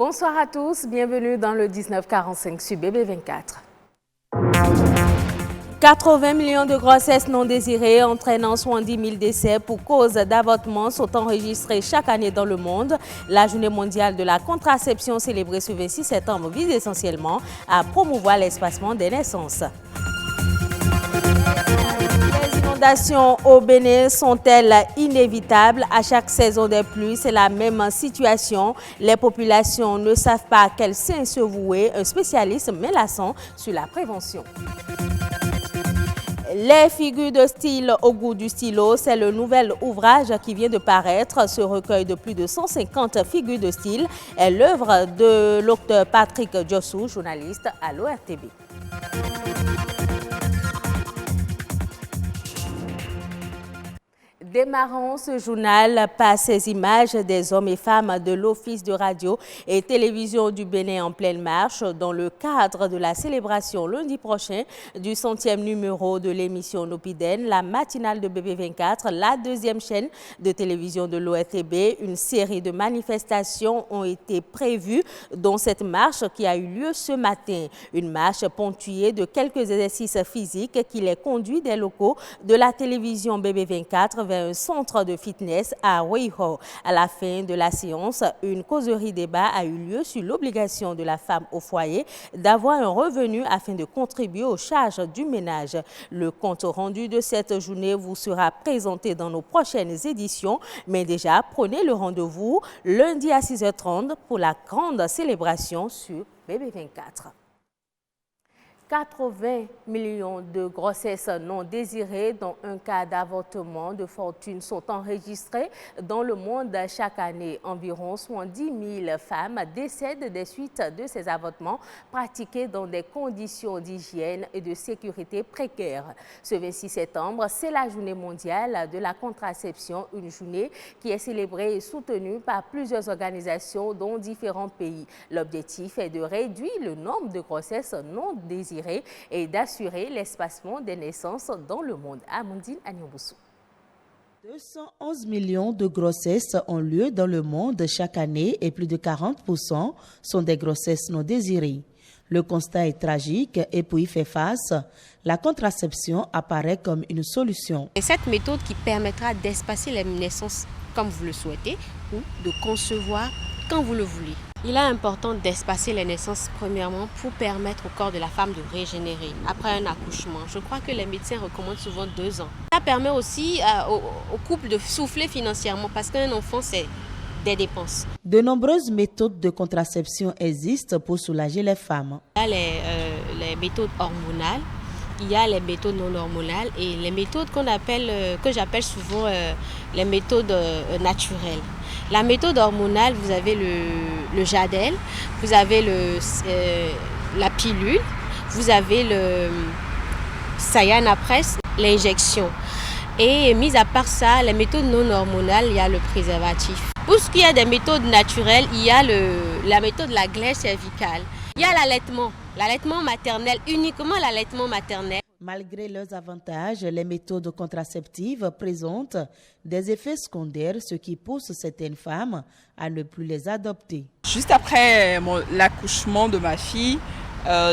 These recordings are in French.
Bonsoir à tous, bienvenue dans le 1945 sur BB24. 80 millions de grossesses non désirées entraînant 70 000 décès pour cause d'avortement sont enregistrés chaque année dans le monde. La journée mondiale de la contraception célébrée ce 26 septembre vise essentiellement à promouvoir l'espacement des naissances. Les inondations au Bénin sont-elles inévitables? À chaque saison des pluies, c'est la même situation. Les populations ne savent pas à quel sein se vouer. Un spécialiste met l'accent sur la prévention. Les figures de style au goût du stylo, c'est le nouvel ouvrage qui vient de paraître. Ce recueil de plus de 150 figures de style est l'œuvre de l'auteur Patrick Diossou, journaliste à l'ORTB. Démarrons ce journal par ces images des hommes et femmes de l'Office de radio et télévision du Bénin en pleine marche dans le cadre de la célébration lundi prochain du 100e numéro de l'émission Nopiden, la matinale de BB24, la deuxième chaîne de télévision de l'ORTB. Une série de manifestations ont été prévues, dont cette marche qui a eu lieu ce matin. Une marche ponctuée de quelques exercices physiques qui les conduit des locaux de la télévision BB24 vers un centre de fitness à Weiho. À la fin de la séance, une causerie débat a eu lieu sur l'obligation de la femme au foyer d'avoir un revenu afin de contribuer aux charges du ménage. Le compte rendu de cette journée vous sera présenté dans nos prochaines éditions, mais déjà prenez le rendez-vous lundi à 6h30 pour la grande célébration sur BB24. 80 millions de grossesses non désirées, dont un cas d'avortement de fortune, sont enregistrés dans le monde chaque année. Environ 70 000 femmes décèdent des suites de ces avortements pratiqués dans des conditions d'hygiène et de sécurité précaires. Ce 26 septembre, c'est la journée mondiale de la contraception, une journée qui est célébrée et soutenue par plusieurs organisations dont différents pays. L'objectif est de réduire le nombre de grossesses non désirées et d'assurer l'espacement des naissances dans le monde. Amandine Agnouboussou. 211 millions de grossesses ont lieu dans le monde chaque année et plus de 40% sont des grossesses non désirées. Le constat est tragique et pour y faire face, la contraception apparaît comme une solution. Et cette méthode qui permettra d'espacer les naissances comme vous le souhaitez ou de concevoir quand vous le voulez. Il est important d'espacer les naissances premièrement pour permettre au corps de la femme de régénérer après un accouchement. Je crois que les médecins recommandent souvent 2 ans. Ça permet aussi au couple de souffler financièrement parce qu'un enfant c'est des dépenses. De nombreuses méthodes de contraception existent pour soulager les femmes. Il y a les méthodes hormonales, il y a les méthodes non hormonales et les méthodes que j'appelle souvent les méthodes naturelles. La méthode hormonale, vous avez le Jadel, vous avez la pilule, vous avez le Sayana Press, l'injection. Et mis à part ça, les méthodes non hormonales, il y a le préservatif. Pour ce qui est des méthodes naturelles, il y a la méthode de la glaire cervicale. Il y a l'allaitement maternel, uniquement l'allaitement maternel. Malgré leurs avantages, les méthodes contraceptives présentent des effets secondaires, ce qui pousse certaines femmes à ne plus les adopter. Juste après l'accouchement de ma fille,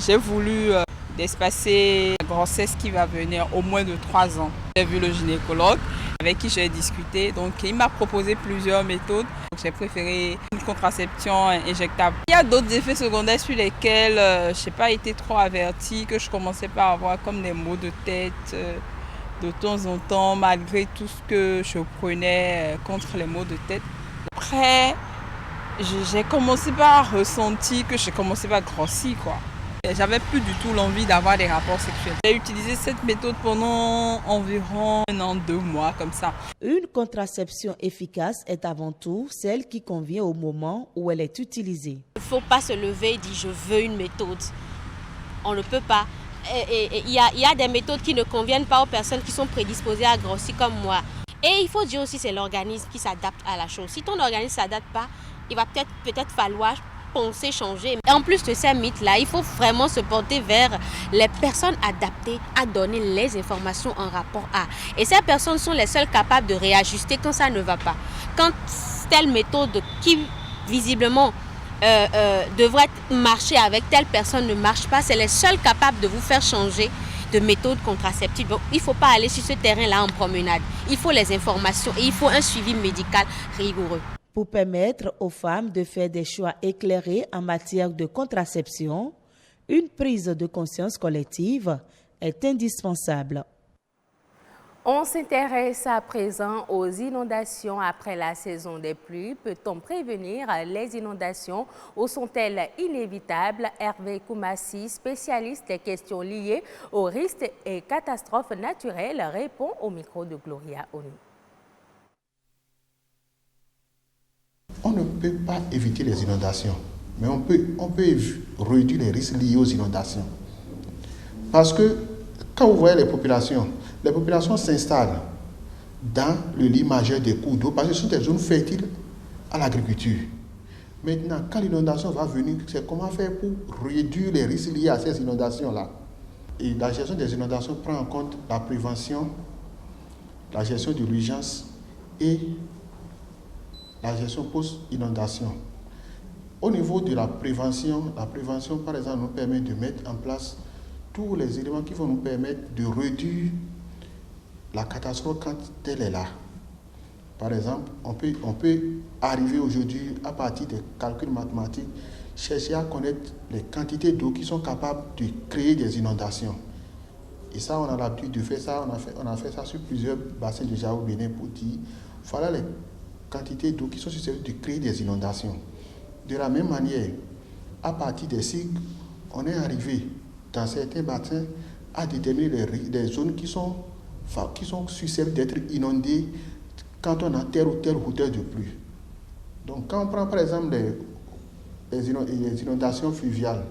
j'ai voulu d'espacer la grossesse qui va venir au moins de 3 ans. J'ai vu le gynécologue avec qui j'ai discuté, donc il m'a proposé plusieurs méthodes. J'ai préféré une contraception injectable. Il y a d'autres effets secondaires sur lesquels je n'ai pas été trop avertie, que je commençais par avoir comme des maux de tête de temps en temps, malgré tout ce que je prenais contre les maux de tête. Après, j'ai commencé par ressentir que j'ai commencé par grossir, quoi. J'avais plus du tout l'envie d'avoir des rapports sexuels. J'ai utilisé cette méthode pendant environ 1 an, 2 mois, comme ça. Une contraception efficace est avant tout celle qui convient au moment où elle est utilisée. Il ne faut pas se lever et dire je veux une méthode. On ne peut pas. Il y a des méthodes qui ne conviennent pas aux personnes qui sont prédisposées à grossir comme moi. Et il faut dire aussi que c'est l'organisme qui s'adapte à la chose. Si ton organisme ne s'adapte pas, il va peut-être falloir penser changer. Et en plus de ces mythes-là, il faut vraiment se porter vers les personnes adaptées à donner les informations en rapport à. Et ces personnes sont les seules capables de réajuster quand ça ne va pas. Quand telle méthode qui visiblement devrait marcher avec telle personne ne marche pas, c'est les seuls capables de vous faire changer de méthode contraceptive. Donc, il ne faut pas aller sur ce terrain-là en promenade. Il faut les informations et il faut un suivi médical rigoureux. Pour permettre aux femmes de faire des choix éclairés en matière de contraception, une prise de conscience collective est indispensable. On s'intéresse à présent aux inondations après la saison des pluies. Peut-on prévenir les inondations ou sont-elles inévitables? Hervé Koumassi, spécialiste des questions liées aux risques et catastrophes naturelles, répond au micro de Gloria Onu. On ne peut pas éviter les inondations, mais on peut réduire les risques liés aux inondations. Parce que quand vous voyez les populations s'installent dans le lit majeur des cours d'eau parce que ce sont des zones fertiles à l'agriculture. Maintenant, quand l'inondation va venir, c'est comment faire pour réduire les risques liés à ces inondations-là. Et la gestion des inondations prend en compte la prévention, la gestion de l'urgence et la gestion post-inondation. Au niveau de la prévention, par exemple, nous permet de mettre en place tous les éléments qui vont nous permettre de réduire la catastrophe quand elle est là. Par exemple, on peut arriver aujourd'hui, à partir des calculs mathématiques, chercher à connaître les quantités d'eau qui sont capables de créer des inondations. Et ça, on a l'habitude de faire ça. On a fait ça sur plusieurs bassins déjà au Bénin pour dire, voilà les quantités d'eau qui sont susceptibles de créer des inondations. De la même manière, à partir des cycles, on est arrivé dans certains bassins à déterminer les zones qui sont susceptibles d'être inondées quand on a telle ou telle hauteur de pluie. Donc quand on prend par exemple les inondations fluviales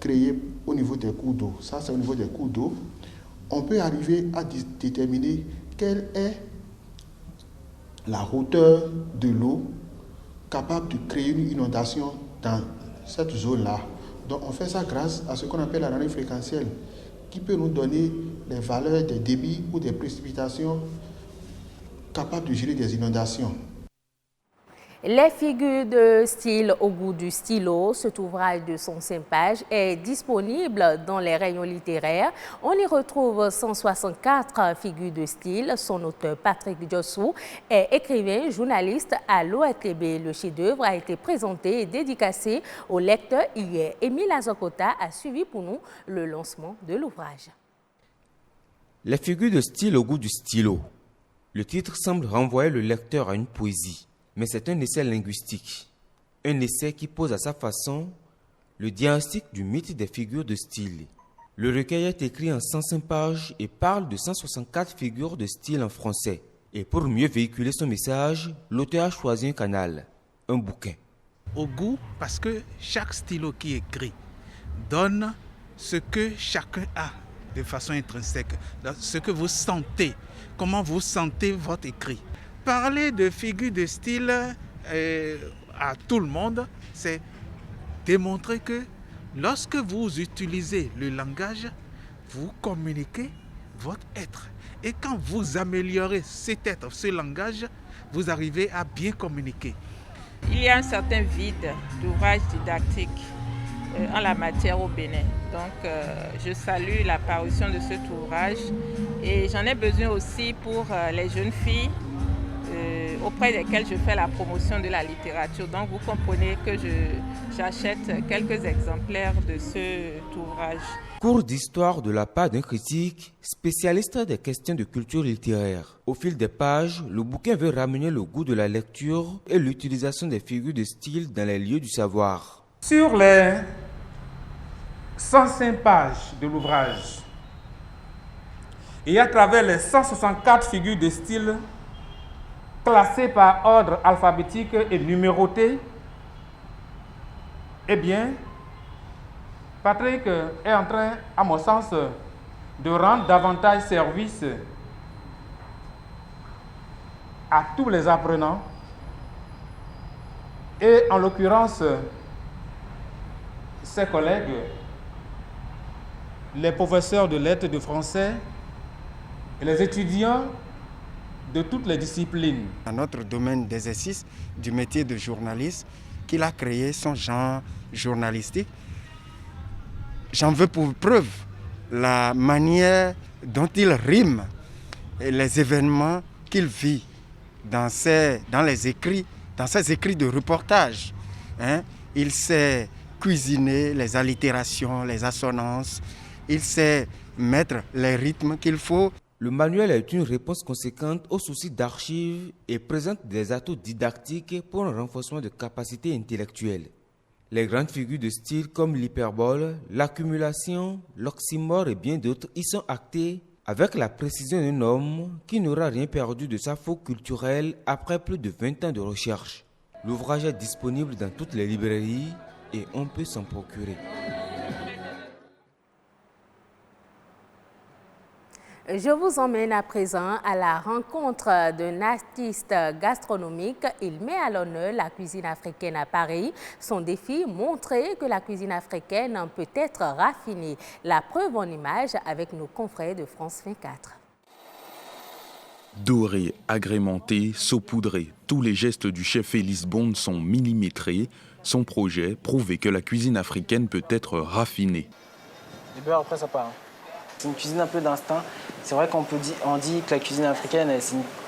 créées au niveau des cours d'eau, ça c'est au niveau des cours d'eau, on peut arriver à déterminer quelle est la hauteur de l'eau capable de créer une inondation dans cette zone-là. Donc on fait ça grâce à ce qu'on appelle la randonnée fréquentielle, qui peut nous donner les valeurs des débits ou des précipitations capables de gérer des inondations. Les figures de style au goût du stylo, cet ouvrage de 105 pages est disponible dans les rayons littéraires. On y retrouve 164 figures de style. Son auteur Patrick Diossou est écrivain, journaliste à l'ORTB. Le chef-d'œuvre a été présenté et dédicacé au lecteur hier. Émile Azokota a suivi pour nous le lancement de l'ouvrage. Les figures de style au goût du stylo. Le titre semble renvoyer le lecteur à une poésie. Mais c'est un essai linguistique, un essai qui pose à sa façon le diagnostic du mythe des figures de style. Le recueil est écrit en 105 pages et parle de 164 figures de style en français. Et pour mieux véhiculer son message, l'auteur a choisi un canal, un bouquin. Au goût, parce que chaque stylo qui écrit donne ce que chacun a de façon intrinsèque, ce que vous sentez, comment vous sentez votre écrit. Parler de figures de style à tout le monde, c'est démontrer que lorsque vous utilisez le langage, vous communiquez votre être. Et quand vous améliorez cet être, ce langage, vous arrivez à bien communiquer. Il y a un certain vide d'ouvrages didactiques en la matière au Bénin. Donc, je salue la parution de cet ouvrage et j'en ai besoin aussi pour les jeunes filles auprès desquelles je fais la promotion de la littérature. Donc vous comprenez que j'achète quelques exemplaires de cet ouvrage. Cours d'histoire de la part d'un critique spécialiste des questions de culture littéraire. Au fil des pages, le bouquin veut ramener le goût de la lecture et l'utilisation des figures de style dans les lieux du savoir. Sur les 105 pages de l'ouvrage et à travers les 164 figures de style classées par ordre alphabétique et numérotées, eh bien, Patrick est en train, à mon sens, de rendre davantage service à tous les apprenants et, en l'occurrence, ses collègues, les professeurs de lettres de français et les étudiants de toutes les disciplines. Dans notre domaine d'exercice du métier de journaliste, qu'il a créé son genre journalistique. J'en veux pour preuve la manière dont il rime les événements qu'il vit dans ses écrits de reportage. Il sait cuisiner les allitérations, les assonances, il sait mettre les rythmes qu'il faut. Le manuel est une réponse conséquente aux soucis d'archives et présente des atouts didactiques pour un renforcement de capacités intellectuelles. Les grandes figures de style comme l'hyperbole, l'accumulation, l'oxymore et bien d'autres y sont actées avec la précision d'un homme qui n'aura rien perdu de sa fougue culturelle après plus de 20 ans de recherche. L'ouvrage est disponible dans toutes les librairies et on peut s'en procurer. Je vous emmène à présent à la rencontre d'un artiste gastronomique. Il met à l'honneur la cuisine africaine à Paris. Son défi, montrer que la cuisine africaine peut être raffinée. La preuve en image avec nos confrères de France 24. Doré, agrémenté, saupoudré, tous les gestes du chef Elise Bond sont millimétrés. Son projet, prouver que la cuisine africaine peut être raffinée. Les beurres, après, ça part. C'est une cuisine un peu d'instinct. C'est vrai qu'on dit que la cuisine africaine,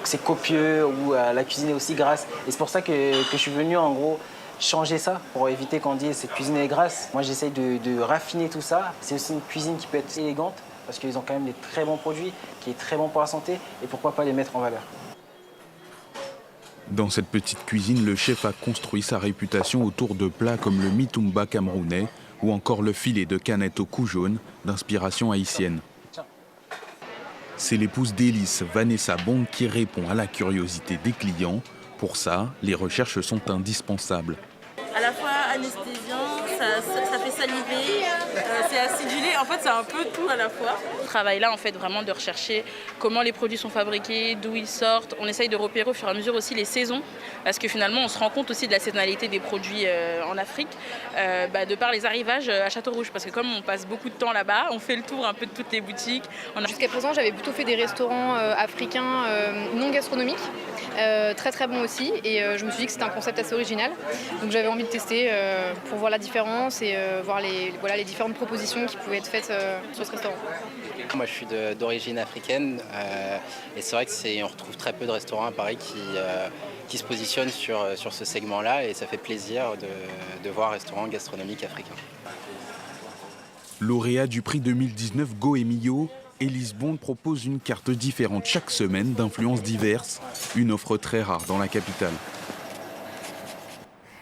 c'est copieux ou la cuisine est aussi grasse. Et c'est pour ça que je suis venu, en gros, changer ça pour éviter qu'on dise cette cuisine est grasse. Moi, j'essaye de raffiner tout ça. C'est aussi une cuisine qui peut être élégante parce qu'ils ont quand même des très bons produits, qui est très bon pour la santé. Et pourquoi pas les mettre en valeur. Dans cette petite cuisine, le chef a construit sa réputation autour de plats comme le mitumba camerounais ou encore le filet de canette au cou jaune d'inspiration haïtienne. C'est l'épouse d'Élise, Vanessa Bond, qui répond à la curiosité des clients. Pour ça, les recherches sont indispensables. À la fois anesthésiant, ça fait saliver, c'est acidulé, en fait c'est un peu tout à la fois. Ce travail-là, en fait, vraiment de rechercher comment les produits sont fabriqués, d'où ils sortent. On essaye de repérer au fur et à mesure aussi les saisons, parce que finalement on se rend compte aussi de la saisonnalité des produits en Afrique, de par les arrivages à Château-Rouge, parce que comme on passe beaucoup de temps là-bas, on fait le tour un peu de toutes les boutiques. Jusqu'à présent, j'avais plutôt fait des restaurants africains non gastronomiques, très très bons aussi, et je me suis dit que c'était un concept assez original, donc j'avais envie de tester pour voir la différence et voir les différentes propositions qui pouvaient être faites sur ce restaurant. Moi je suis d'origine africaine et c'est vrai qu'on retrouve très peu de restaurants à Paris qui se positionnent sur ce segment-là et ça fait plaisir de voir un restaurant gastronomique africain. Lauréat du prix 2019 Go Emilio, Elise Bond propose une carte différente chaque semaine d'influences diverses, une offre très rare dans la capitale.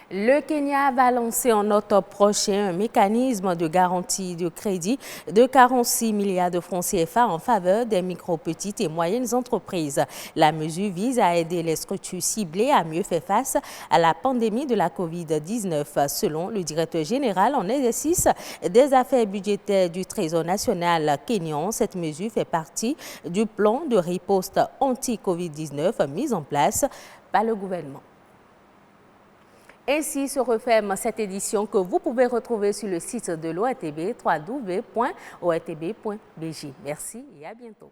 Le Kenya va lancer en octobre prochain un mécanisme de garantie de crédit de 46 milliards de francs CFA en faveur des micro, petites et moyennes entreprises. La mesure vise à aider les structures ciblées à mieux faire face à la pandémie de la Covid-19. Selon le directeur général en exercice des affaires budgétaires du Trésor national kényan, cette mesure fait partie du plan de riposte anti-Covid-19 mis en place par le gouvernement. Ainsi se referme cette édition que vous pouvez retrouver sur le site de l'ORTB, www.ortb.bg. Merci et à bientôt.